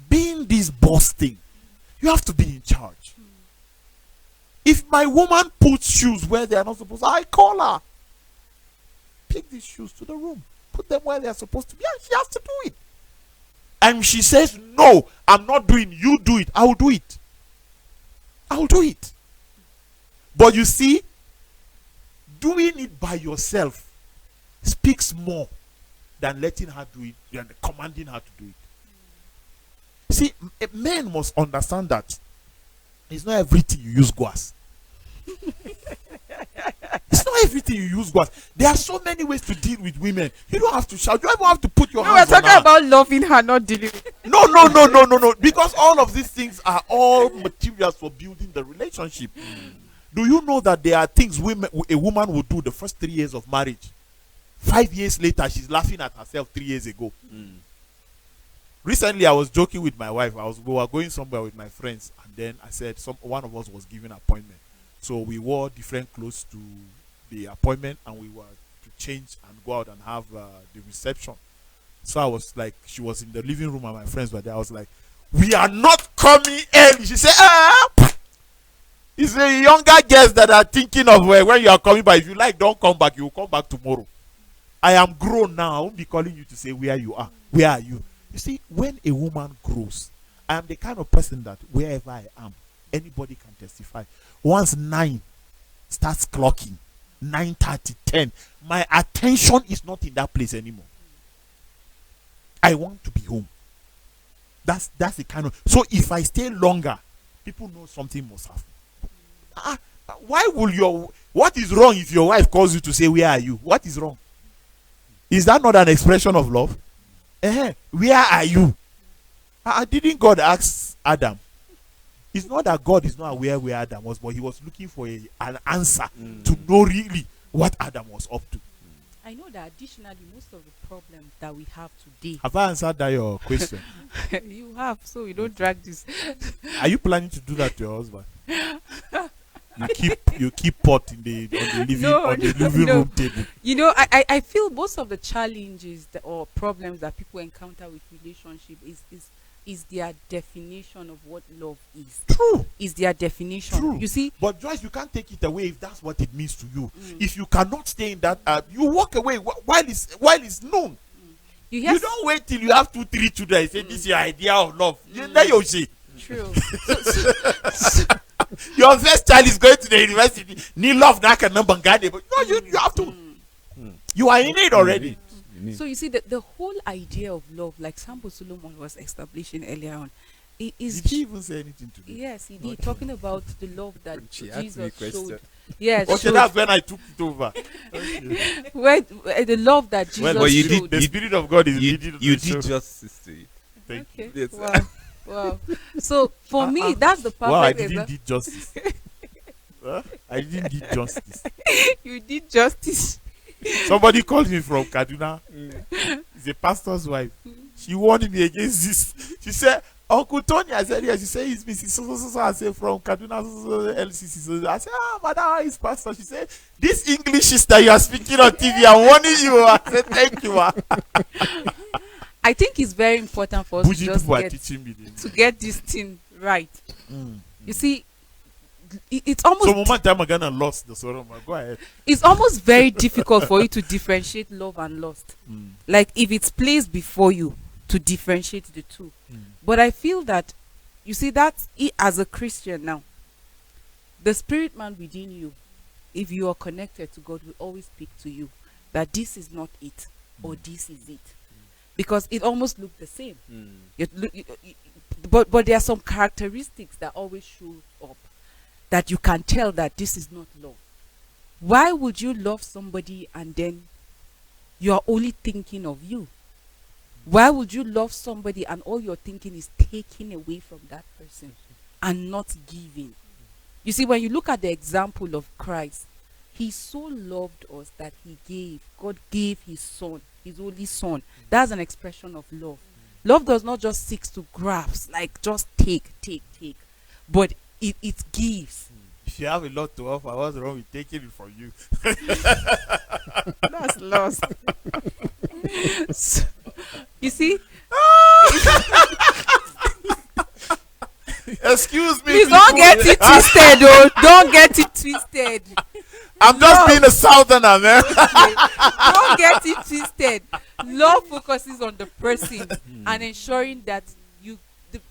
being this boss thing, you have to be in charge. If my woman puts shoes where they are not supposed to, I call her. Take these shoes to the room. Put them where they are supposed to be. And she has to do it. And she says, no, I'm not doing. You do it. I will do it. I will do it. But you see, doing it by yourself speaks more than letting her do it, than commanding her to do it. See, men must understand that it's not everything you use gas. It's not everything you use gas. There are so many ways to deal with women. You don't have to shout. You don't even have to put your No, we're hands on talking her. about loving her, not dealing with. No. Because all of these things are all materials for building the relationship. Do you know that there are things a woman will do the first 3 years of marriage? 5 years later, she's laughing at herself 3 years ago. Recently, I was joking with my wife. We were going somewhere with my friends, and then I said one of us was given an appointment. So we wore different clothes to the appointment, and we were to change and go out and have the reception. So I was like, she was in the living room and my friends were there. I was like, we are not coming early. She said, it's the younger girls that are thinking of when you are coming, but if you like, don't come back. You will come back tomorrow. I am grown now. I won't be calling you to say where you are. Where are you? You see, when a woman grows, I am the kind of person that wherever I am, anybody can testify. Once 9 starts clocking, 9:30, 10, my attention is not in that place anymore. I want to be home. That's the kind of. So if I stay longer, people know something must happen. Why will what is wrong if your wife calls you to say where are you? What is wrong? Is that not an expression of love? Where are you? Didn't God ask Adam? It's not that God is not aware where Adam was, but he was looking for an answer to know really what Adam was up to. I know that additionally, most of the problems that we have today. Have I answered that your question? You have, so we don't drag this. Are you planning to do that to your husband? You keep pot on the living room table. You know, I feel most of the challenges or problems that people encounter with relationship is their definition of what love is. True. Is their definition. True. You see? But Joyce, you can't take it away if that's what it means to you. If you cannot stay in that, you walk away while it's noon. You don't wait till you have 2-3 children and say this is your idea of love. Then you say. True. Your first child is going to the university. Need love that can number but no, you have to. You are in it already. So you see that the whole idea of love, like Sambo Solomon was establishing earlier on, is Did she even say anything to me? yes, he did, talking about the love that She asked me a Jesus showed. question. Yes, Okay, showed. that's when I took it over. Okay. The love that Jesus Well, But you showed. The Spirit of God is You, leading you the show. did justice to it. Thank you. Okay. Yes. Wow. Wow. So for me, that's the perfect Wow, I didn't example. do justice. Huh? I didn't do justice. You did justice. Somebody called me from Kaduna. It's a pastor's wife. She warned me against this. She said, Uncle Tony, I said, yes. She said, it's Mrs. So. I said, from Kaduna, LCC. So I said, madam, how is pastor? She said, this English is that you are speaking on TV. I'm warning you. I said, thank you. I think it's very important for us to Bougie just people are get, teaching me. to get this thing right. Mm. You see, it's almost So, moment I'm gonna lost the Soroma. Go ahead. it's almost very difficult for you to differentiate love and lust. Mm. Like if it's placed before you, to differentiate the two. Mm. But I feel that, you see, that as a Christian now, the spirit man within you, if you are connected to God, will always speak to you that this is not it, or this is it, because it almost looks the same. But there are some characteristics that always show up that you can tell that this is not love. Why would you love somebody and then you are only thinking of you? Why would you love somebody and all you're thinking is taking away from that person and not giving? You see, when you look at the example of Christ, he so loved us that he gave. God gave his son, his only son. That's an expression of love. Love does not just seek to grasp, like just take, but it gives. If you have a lot to offer, what's wrong with taking it from you? That's lost. So, you see, Excuse me. please don't people. get it twisted, oh. Don't get it twisted. I'm just being a southerner, man. Don't get it twisted. Love focuses on the person and ensuring that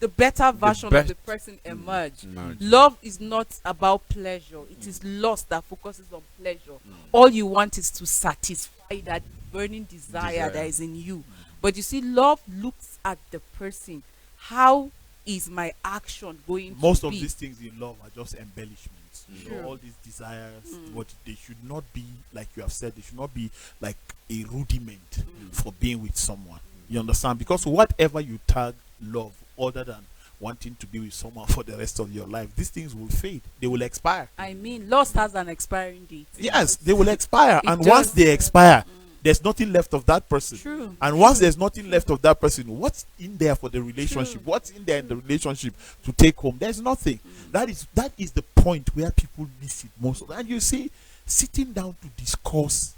the better version of best- the person emerge. Emerge. Love is not about pleasure. It is lust that focuses on pleasure. All you want is to satisfy that burning desire that is in you. But you see, love looks at the person. How is my action going Most to of be? these things in love are just embellishments. You know, Sure. all these desires, but they should not be, like you have said, they should not be like a rudiment for being with someone. You understand? Because whatever you tag love, other than wanting to be with someone for the rest of your life, these things will fade. They will expire. I mean, lust has an expiring date. Yes, they will expire. It And does. once they expire, there's nothing left of that person. True. And once there's nothing left of that person, what's in there for the relationship? True. What's in there in the relationship to take home? There's nothing. That is the point where people miss it most. And you see, sitting down to discuss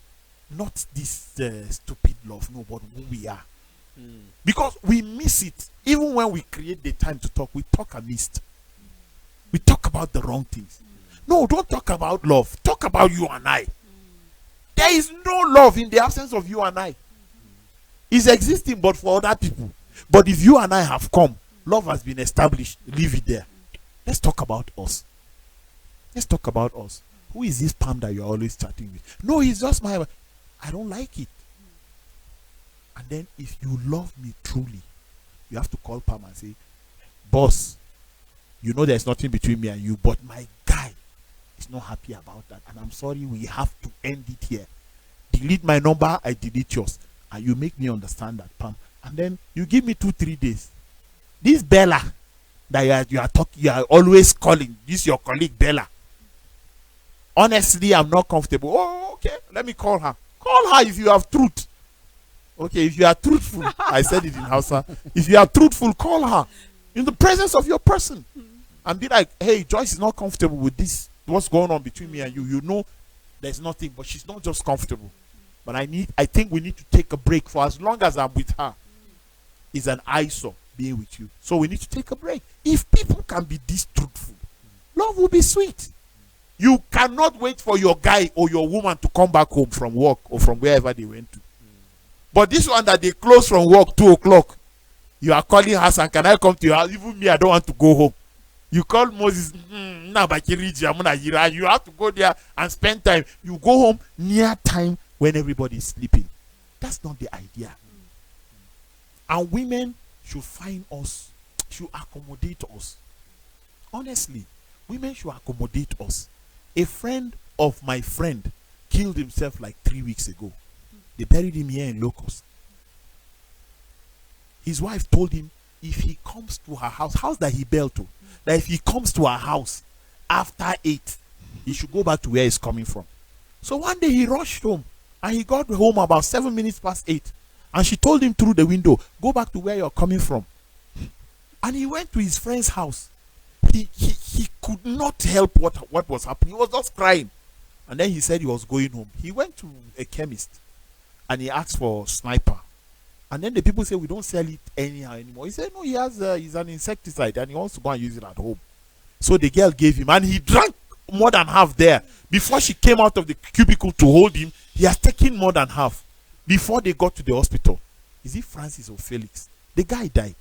not this stupid love, no, but who we are. Because we miss it. Even when we create the time to talk, we talk amiss. We talk about the wrong things. No, don't talk about love. Talk about you and I. There is no love in the absence of you and I. It's existing, but for other people. But if you and I have come, love has been established. Leave it there. Let's talk about us. Let's talk about us. Who is this Pam that you're always chatting with? No, he's just my. I don't like it. And then, if you love me truly, you have to call Pam and say, boss, you know there's nothing between me and you, but my guy is not happy about that. And I'm sorry, we have to end it here. Delete my number, I delete yours. And you make me understand that, Pam. And then you give me 2-3 days. This Bella that you are always calling, this your colleague Bella. Honestly, I'm not comfortable. Oh, okay, let me call her. Call her if you have truth. Okay, if you are truthful, I said it in Hausa. If you are truthful, call her in the presence of your person and be like, hey, Joyce is not comfortable with this. What's going on between me and you? You know there's nothing, but she's not just comfortable. But I think we need to take a break. For as long as I'm with her, it's an eyesore being with you. So we need to take a break. If people can be this truthful, love will be sweet. You cannot wait for your guy or your woman to come back home from work or from wherever they went to. But this one that they close from work 2 o'clock, you are calling her and can I come to your house? Even me, I don't want to go home. You call Moses, you have to go there and spend time. You go home near time when everybody is sleeping. That's not the idea. And women should find us, should accommodate us. Honestly, women should accommodate us. A friend of my friend killed himself like 3 weeks ago. They buried him here in Locust. His wife told him if he comes to her house that he built to, that if he comes to her house after 8, he should go back to where he's coming from. So one day he rushed home, and he got home about 7 minutes past 8. And she told him through the window, go back to where you're coming from. And he went to his friend's house. He could not help what was happening. He was just crying. And then he said he was going home. He went to a chemist and he asked for sniper. And then the people say, we don't sell it anyhow anymore. He said, no, he's an insecticide and he wants to go and use it at home. So the girl gave him, and he drank more than half there. Before she came out of the cubicle to hold him, he has taken more than half. Before they got to the hospital, is it Francis or Felix? The guy died.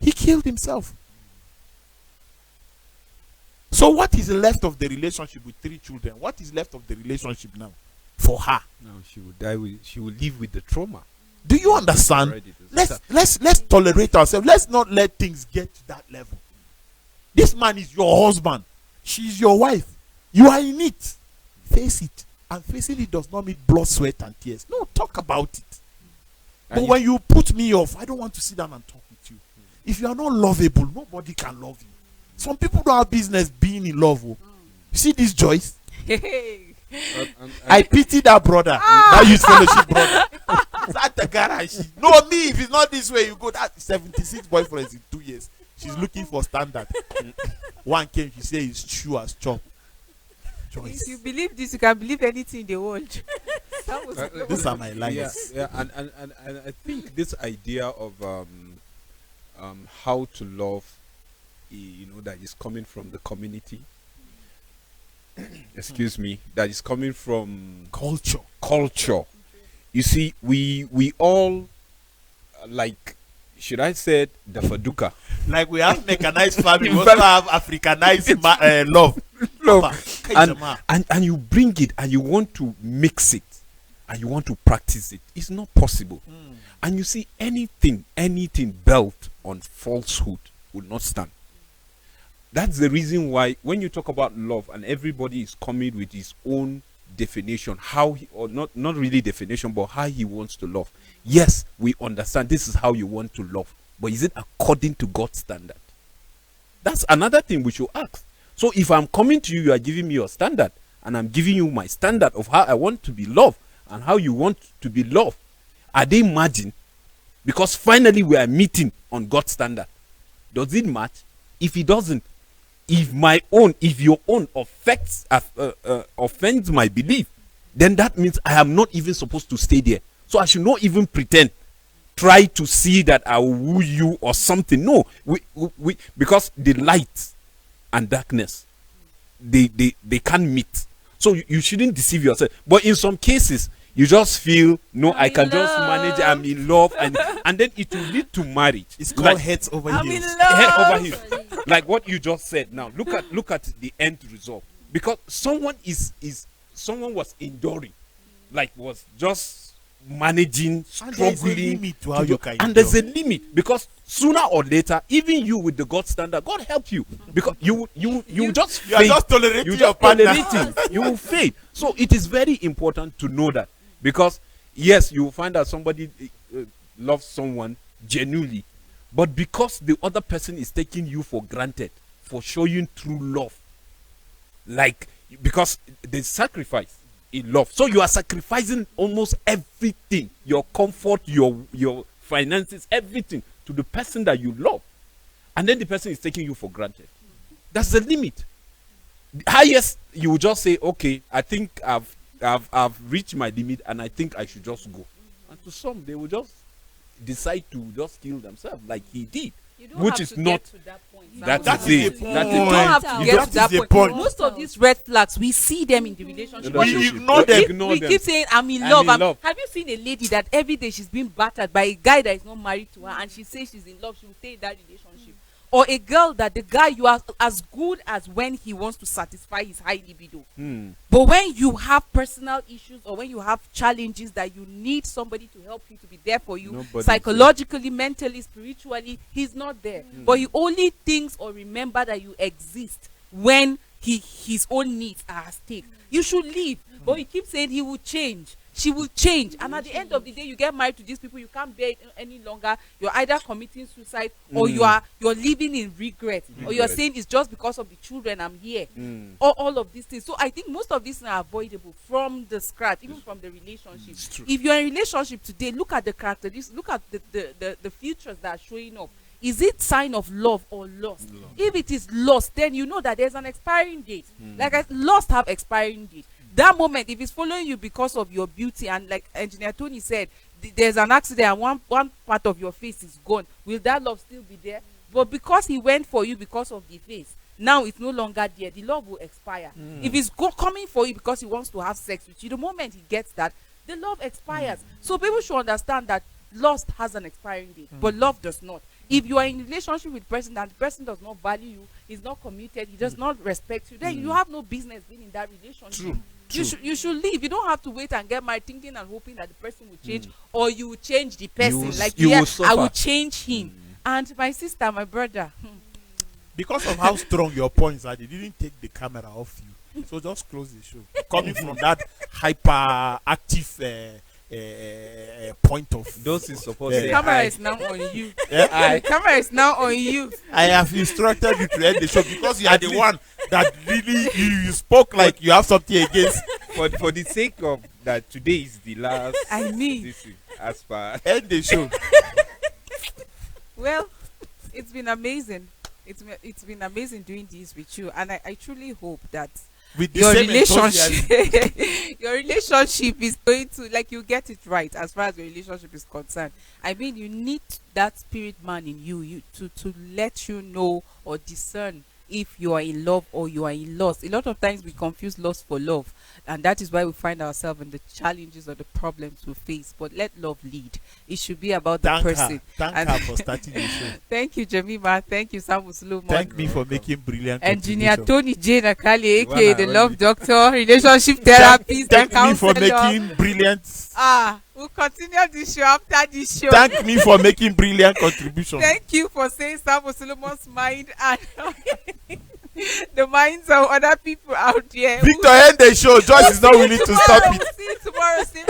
He killed himself. So what is left of the relationship with 3 children? What is left of the relationship now for her? Now she will live with the trauma. Do you understand? Let's tolerate ourselves. Let's not let things get to that level. This man is your husband. She's your wife. You are in it. Face it. And facing it does not mean blood, sweat, and tears. No, talk about it. But when you put me off, I don't want to sit down and talk with you. If you are not lovable, nobody can love you. Some people don't have business being in love. You see this Joyce? I pity that brother. That youth fellowship brother. At the garage. No, me, if it's not this way, you go. That 76 boyfriends in 2 years. She's looking for standard. One came, she said it's true as chop. Joyce. If you believe this, you can believe anything in the world. These are my lines. Yeah, and I think this idea of how to love, that is coming from the community. Excuse me, that is coming from culture. You see, we all like, should I say the Faduka? Like we have mechanized family, we also have Africanized love. And you bring it and you want to mix it and you want to practice it. It's not possible. And you see, anything built on falsehood will not stand. That's the reason why when you talk about love and everybody is coming with his own definition, not really definition, but how he wants to love. Yes, we understand this is how you want to love, but is it according to God's standard? That's another thing we should ask. So if I'm coming to you, you are giving me your standard, and I'm giving you my standard of how I want to be loved and how you want to be loved. Are they matching? Because finally we are meeting on God's standard. Does it match? If it doesn't, if your own offends my belief, then that means I am not even supposed to stay there. So I should not even pretend, try to see that I will woo you or something. No, we because the light and darkness, they can't meet. So you shouldn't deceive yourself. But in some cases, you just feel, I can just manage, I'm in love, and then it will lead to marriage. It's called heads over heels. I'm in love. Head over heels. Like what you just said. Now look at the end result. Because someone was enduring, like was just managing, struggling, and there's a limit, because sooner or later, even you with the God standard, God help you, because you just fade. You are just tolerating your partner. You will fade. So it is very important to know that, because yes, you will find that somebody loves someone genuinely, but because the other person is taking you for granted for showing true love, like, because they sacrifice in love. So you are sacrificing almost everything, your comfort, your finances, everything, to the person that you love. And then the person is taking you for granted. That's the limit. The highest, you will just say, okay, I think I've reached my limit and I think I should just go. And to some, they will just decide to just kill themselves like he did. Which is not That is the point. You don't have to get to that point. Most of these red flags, we see them in the relationship. We ignore them. We keep saying, I'm in love. Have you seen a lady that every day she's being battered by a guy that is not married to her, and she says she's in love, she will stay in that relationship? Or a girl that the guy, you are as good as when he wants to satisfy his high libido. But when you have personal issues or when you have challenges that you need somebody to help you, to be there for you, psychologically, mentally, spiritually, he's not there. But he only thinks or remember that you exist when his own needs are at stake. You should leave. But you keep saying he will change. She will change. And at the end of the day, you get married to these people, you can't bear it any longer. You're either committing suicide or you're living in regret. Or you're saying it's just because of the children I'm here. Or all of these things. So I think most of these are avoidable from the scratch, even from the relationship. If you're in a relationship today, look at the characteristics, look at the futures that are showing up. Is it sign of love or lust? If it is lust, then you know that there's an expiring date. Lust have expiring date. That moment, if it's following you because of your beauty, and like Engineer Tony said, there's an accident and one part of your face is gone, will that love still be there? But because he went for you because of the face, now it's no longer there. The love will expire. If he's coming for you because he wants to have sex with you, the moment he gets that, the love expires. So people should understand that lust has an expiring date, but love does not. If you are in a relationship with a person and the person does not value you, is not committed, he does not respect you, then you have no business being in that relationship. You should leave. You don't have to wait and get married thinking and hoping that the person will change, or you will change the person. I will change him. And my sister, my brother. Because of how strong your points are, they didn't take the camera off you. So just close the show. Coming from that hyperactive point of those is supposed the camera is now on you. The camera is now on you. I have instructed you to end the show because you are the one that really you spoke like you have something against. For the sake of that, today is the last. I mean, this is as far end the show. Well, it's been amazing. It's been amazing doing this with you, and I truly hope that with your relationship your relationship is going to, like, you get it right as far as your relationship is concerned. I mean, you need that spirit man in you to let you know or discern if you are in love or you are in lust. A lot of times we confuse lust for love, and that is why we find ourselves in the challenges or the problems we face. But let love lead. It should be about the person. Thank her for starting the show. Thank you, Jemima. Thank you, Samu Solomon. Thank me for making brilliant Engineer Tony J. Nakali, aka the love doctor, relationship therapist, and thank me for counselor. making brilliant. We'll continue this show after this show. Thank me for making brilliant contribution. Thank you for saying Samu Solomon's mind and the minds of other people out there. Victor, end the show. Joyce is not willing to stop it. See you tomorrow, same